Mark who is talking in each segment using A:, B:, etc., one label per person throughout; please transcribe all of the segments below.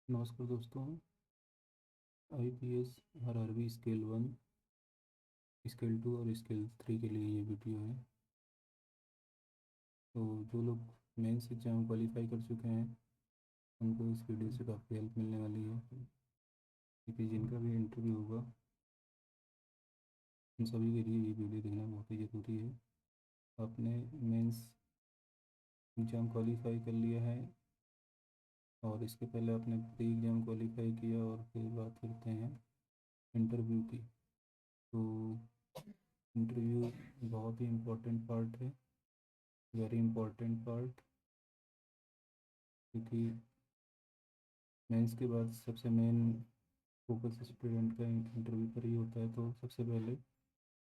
A: नमस्कार दोस्तों। IPS RRB scale 1, scale 2 और स्केल 3 के लिए ये वीडियो है। तो जो लोग मेंस एग्ज़ाम क्वालिफाई कर चुके हैं उनको इस वीडियो से काफ़ी हेल्प मिलने वाली है, क्योंकि जिनका भी इंटरव्यू होगा उन सभी के लिए ये वीडियो देखना बहुत ही ज़रूरी है। आपने मेंस एग्ज़ाम क्वालिफाई कर लिया है और इसके पहले आपने प्री एग्ज़ाम क्वालिफाई किया, और फिर बात करते हैं इंटरव्यू की। तो इंटरव्यू बहुत ही इम्पोर्टेंट पार्ट है, वेरी इम्पोर्टेंट पार्ट, क्योंकि मेंस के बाद सबसे मेन फोकस स्टूडेंट का इंटरव्यू पर ही होता है। तो सबसे पहले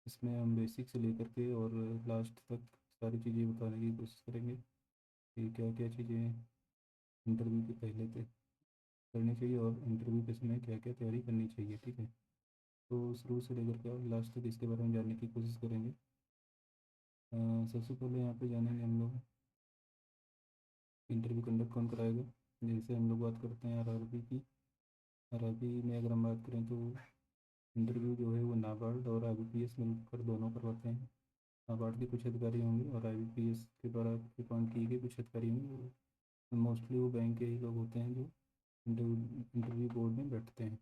A: इसमें हम बेसिक से लेकर के और लास्ट तक सारी चीज़ें बताने की कोशिश करेंगे कि क्या क्या चीज़ें इंटरव्यू के पहले तक करनी चाहिए और इंटरव्यू के समय क्या क्या तैयारी करनी चाहिए। ठीक है, तो शुरू से लेकर के लास्ट तक इसके बारे में जानने की कोशिश करेंगे। सबसे पहले यहाँ पे जानेंगे हम लोग इंटरव्यू कंडक्ट कौन कराएगा। जैसे हम लोग बात करते हैं RRB की। RRB में अगर हम बात करें तो इंटरव्यू जो है वो नाबार्ड और IBPS मिलकर दोनों करवाते हैं। नाबार्ड के कुछ अधिकारी होंगे और IBPS के द्वारा अपॉइंट किए गए कुछ अधिकारी होंगे। मोस्टली वो बैंक के ही लोग होते हैं जो इंटरव्यू बोर्ड में बैठते हैं।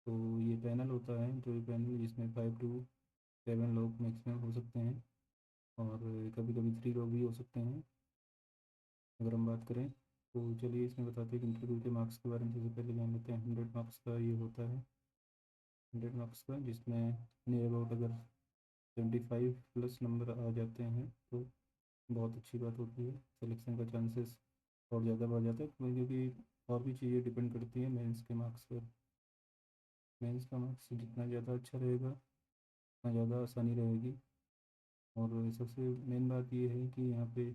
A: तो ये पैनल होता है, जो ये पैनल जिसमें 5 to 7 लोग मैक्सिमम हो सकते हैं, और कभी कभी 3 लोग भी हो सकते हैं अगर हम बात करें। तो चलिए इसमें बताते हैं कि इंटरव्यू के मार्क्स के बारे में सबसे पहले जान लेते हैं। 100 मार्क्स का ये होता है, 100 मार्क्स का, जिसमें नियर अबाउट अगर 75 प्लस नंबर आ जाते हैं तो बहुत अच्छी बात होती है। सिलेक्शन का चांसेस और ज़्यादा बढ़ जाता है, क्योंकि और भी चीज़ें डिपेंड करती हैं मेंस के मार्क्स पर। मेंस का मार्क्स जितना ज़्यादा अच्छा रहेगा उतना ज़्यादा आसानी रहेगी। और सबसे मेन बात ये है कि यहाँ पे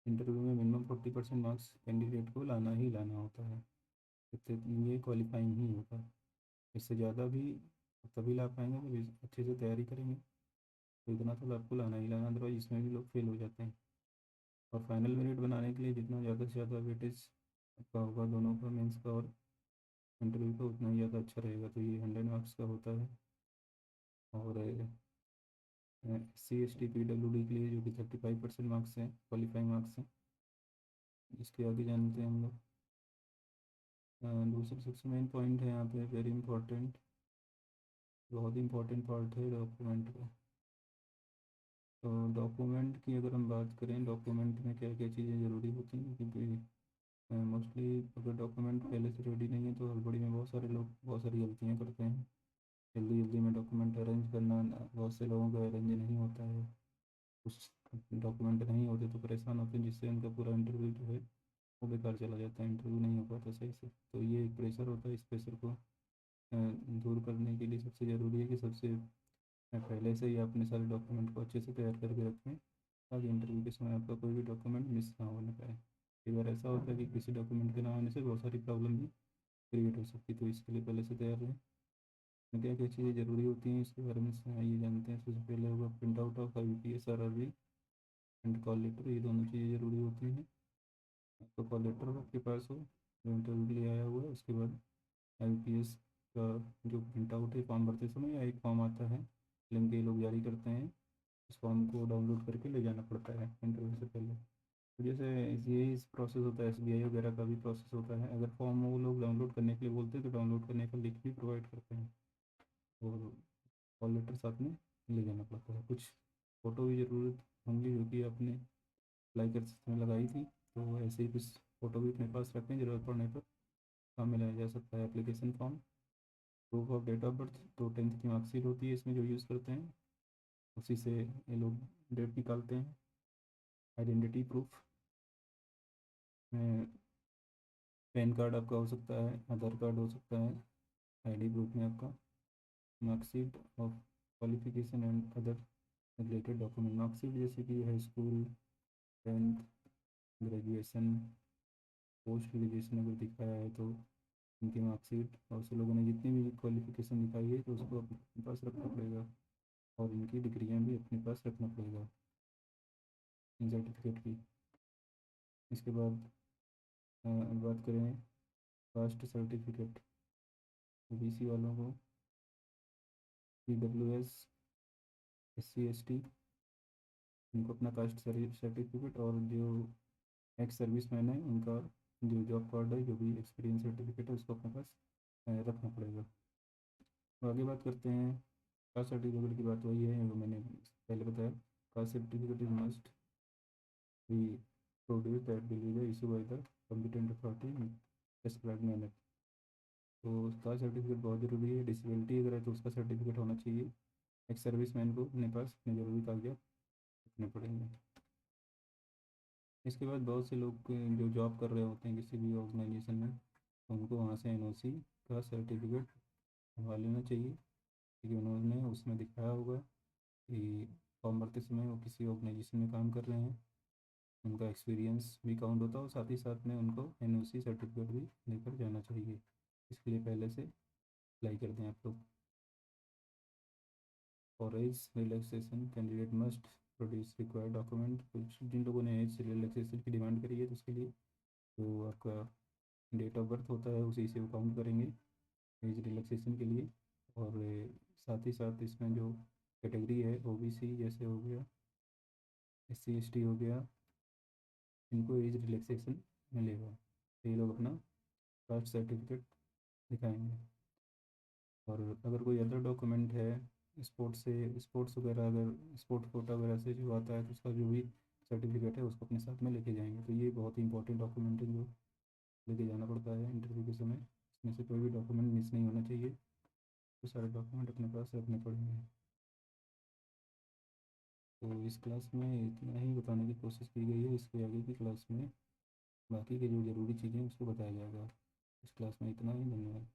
A: इंटरव्यू में मिनिमम 40% मार्क्स कैंडिडेट को लाना ही लाना होता है, इससे ये क्वालिफाइंग ही होगा। इससे ज़्यादा भी तभी ला पाएंगे जब अच्छे से तैयारी करेंगे। तो इतना तो आपको लाना ही लाना, अदरवाइज इसमें भी लोग फेल हो जाते हैं। और फाइनल मेरिट बनाने के लिए जितना ज़्यादा से ज़्यादा वेटेज आपका होगा दोनों का, मेंस का और इंटरव्यू का, उतना ही ज़्यादा अच्छा रहेगा। तो ये 100 मार्क्स का होता है। और SC ST PWD के लिए जो कि 35% मार्क्स हैं, क्वालिफाइंग मार्क्स हैं। इसके आगे जानते हैं हम लोग दूसरा सबसे मेन पॉइंट है यहाँ पे, वेरी इंपॉर्टेंट, बहुत इंपॉर्टेंट पार्ट है डॉक्यूमेंट का। तो डॉक्यूमेंट की अगर हम बात करें, डॉक्यूमेंट में क्या क्या चीज़ें ज़रूरी होती हैं, क्योंकि मोस्टली अगर डॉक्यूमेंट पहले से रेडी नहीं है तो हड़बड़ी में बहुत सारे लोग बहुत सारी गलतियाँ करते हैं। जल्दी जल्दी में डॉक्यूमेंट अरेंज करना, बहुत से लोगों का अरेंज नहीं होता है, कुछ डॉक्यूमेंट नहीं होते तो परेशान होते हैं, जिससे उनका पूरा इंटरव्यू जो है वो बेकार चला जाता है, इंटरव्यू नहीं हो पाता सही से। तो ये एक प्रेशर होता है, इस प्रेशर को दूर करने के लिए सबसे ज़रूरी है कि सबसे पहले से ही अपने सारे डॉक्यूमेंट को अच्छे से तैयार करके रखें, ताकि इंटरव्यू के समय आपका कोई भी डॉक्यूमेंट मिस ना होने पाए। कई बार ऐसा होता है कि किसी डॉक्यूमेंट के ना होने से बहुत सारी प्रॉब्लम भी क्रिएट हो सकती है, तो इसके लिए पहले से तैयार रहें। क्या क्या चीज़ें ज़रूरी होती हैं इसके बारे में ये जानते हैं। सबसे पहले होगा print out of IBPS RRB and call letter, ये दोनों चीज़ें ज़रूरी होती हैं। तो कॉल लेटर आपके पास हो जो इंटरव्यू के लिए आया हुआ है, उसके बाद IBPS का जो प्रिंट आउट है फॉर्म भरते समय, या एक फॉर्म आता है लिंक के लोग जारी करते हैं, उस फॉर्म को डाउनलोड करके ले जाना पड़ता है इंटरव्यू से पहले। तो जैसे ये इस प्रोसेस होता है, SBI वगैरह का भी प्रोसेस होता है। अगर फॉर्म वो लोग डाउनलोड करने के लिए बोलते हैं तो डाउनलोड करने का लिंक भी प्रोवाइड करते हैं, और कॉल लेटर साथ में ले जाना पड़ता है। कुछ फ़ोटो की ज़रूरत होंगी, जो कि आपने अप्लाई करते समय लगाई थी, तो ऐसे ही कुछ फ़ोटो भी अपने पास रखें, ज़रूरत पड़ने पर काम में लाया जा सकता है। Application form, proof of date of birth, तो 10th की मार्कशीट होती है इसमें जो यूज़ करते हैं, उसी से ये लोग डेट निकालते हैं। आइडेंटिटी प्रूफ में पैन कार्ड आपका हो सकता है, आधार कार्ड हो सकता है। ID प्रूफ में आपका marksheet of qualification and other related document, marksheet जैसे कि high school, 10th, graduation, post graduation अगर दिखाया है तो उनकी मार्कशीट, और उसे लोगों ने जितनी भी क्वालिफिकेशन दिखाई है तो उसको अपने पास रखना पड़ेगा, और इनकी डिग्रियां भी अपने पास रखना पड़ेगा, इन सर्टिफिकेट की। इसके बाद बात करें कास्ट सर्टिफिकेट, ओबीसी वालों को EWS, SC ST, उनको अपना कास्ट सर्टिफिकेट, और जो एक्स सर्विस मैन है उनका जो जॉब कार्ड है, जो भी एक्सपीरियंस सर्टिफिकेट है, उसको अपने पास रखना पड़ेगा। तो आगे बात करते हैं कास्ट सर्टिफिकेट की। बात वही है जो मैंने पहले बताया, caste certificate is must be produce that will be issue by the competent authority in prescribed manner. तो कास्ट सर्टिफिकेट बहुत ज़रूरी है। डिसेबिलिटी अगर है तो उसका सर्टिफिकेट होना चाहिए। एक सर्विस मैन को अपने पास अपने ज़रूरी कागजात रखने पड़ेंगे। इसके बाद बहुत से लोग जो जॉब कर रहे होते हैं किसी भी ऑर्गेनाइजेशन में, तो उनको वहाँ से NOC का सर्टिफिकेट बनवा लेना चाहिए, क्योंकि उन्होंने उसमें दिखाया होगा कि फॉर्म भरते समय वो किसी ऑर्गेनाइजेशन में काम कर रहे हैं। उनका एक्सपीरियंस भी काउंट होता है, और साथ ही साथ में उनको NOC सर्टिफिकेट भी लेकर जाना चाहिए। इसके लिए पहले से अप्लाई कर दें आप लोग। For age relaxation candidate must produce required document. कुछ जिन लोगों ने एज रिलैक्सेशन की डिमांड करी है तो उसके लिए तो आपका डेट ऑफ बर्थ होता है, उसी से वो काउंट करेंगे एज रिलैक्सेशन के लिए। और साथ ही साथ इसमें जो कैटेगरी है OBC जैसे हो गया, SC ST हो गया, इनको एज रिलैक्सेशन मिलेगा, तो ये लोग अपना कास्ट सर्टिफिकेट दिखाएंगे। और अगर कोई अदर डॉक्यूमेंट है स्पोर्ट्स वगैरह, अगर स्पोर्ट कोटा वगैरह से जो आता है तो उसका जो भी सर्टिफिकेट है उसको अपने साथ में लेके जाएंगे। तो ये बहुत ही इंपॉर्टेंट डॉक्यूमेंट है जो लेके जाना पड़ता है इंटरव्यू के समय। इसमें से कोई भी डॉक्यूमेंट मिस नहीं होना चाहिए, तो सारे डॉक्यूमेंट अपने पास रखने पड़ेंगे। तो इस क्लास में इतना ही बताने की कोशिश की गई है। इसके आगे की क्लास में बाकी के जो ज़रूरी चीज़ें उसको बताया जाएगा। इस क्लास में इतना ही। धन्यवाद।